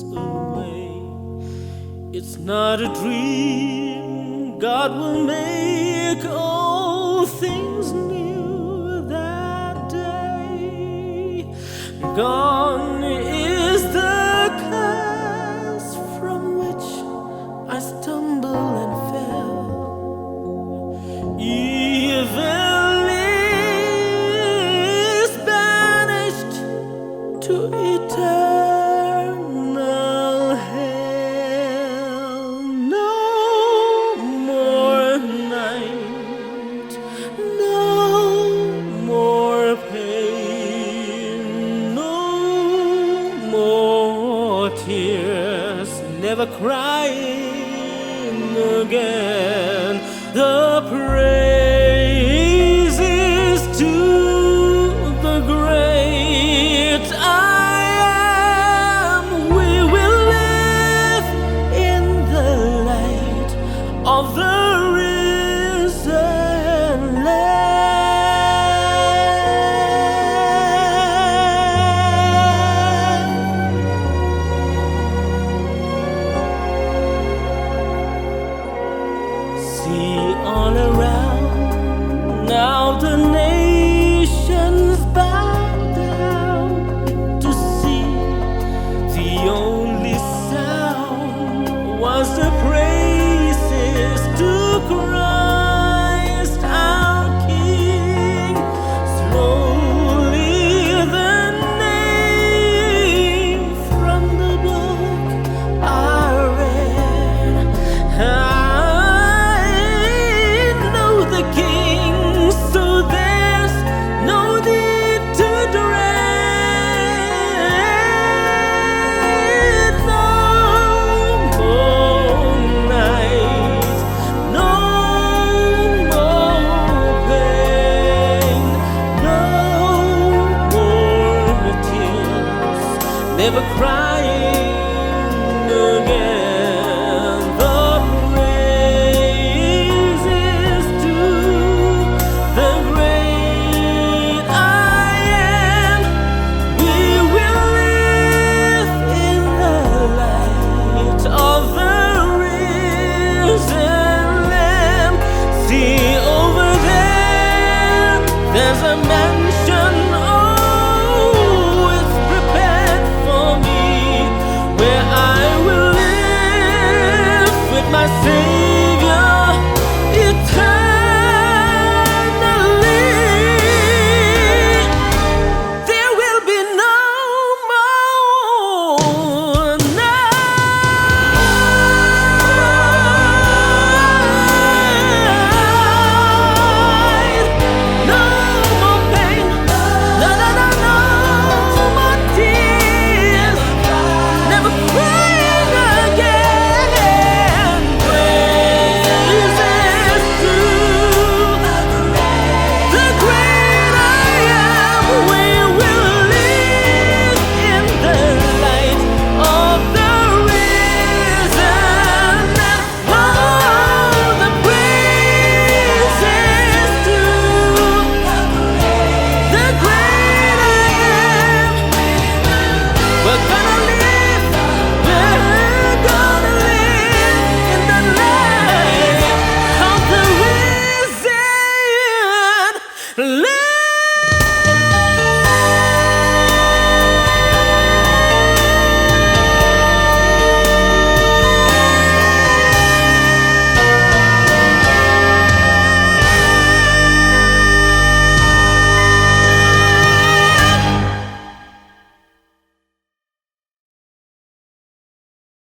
away. It's not a dream. God will make all things new that day. Gone is the curse from which I stumble and fell. Evil is banished to eternal hell. No more night, no more pain, no more tears, never crying again. The praises to the great I am. We will live in the light of the risen Lamb. See all around, now the nations bow down to see. The only sound was the praises to Christ our King. Slowly the name from the book I read. I know the King, so there's no need to dread. No more night, no more pain, no more tears, never crying again. The praises to the great I am. We will live in the light of the risen Lamb. See over there, there's a mansion. Oh, it's prepared for me, where I will live with my Savior eternally. There will be no more night, no more pain, no, no, no, no more tears, never crying again. Praises to the great I am. We will live in the light of the risen Lamb. Oh, the praises to the great I am. We're gonna live in the light of the risen Lamb.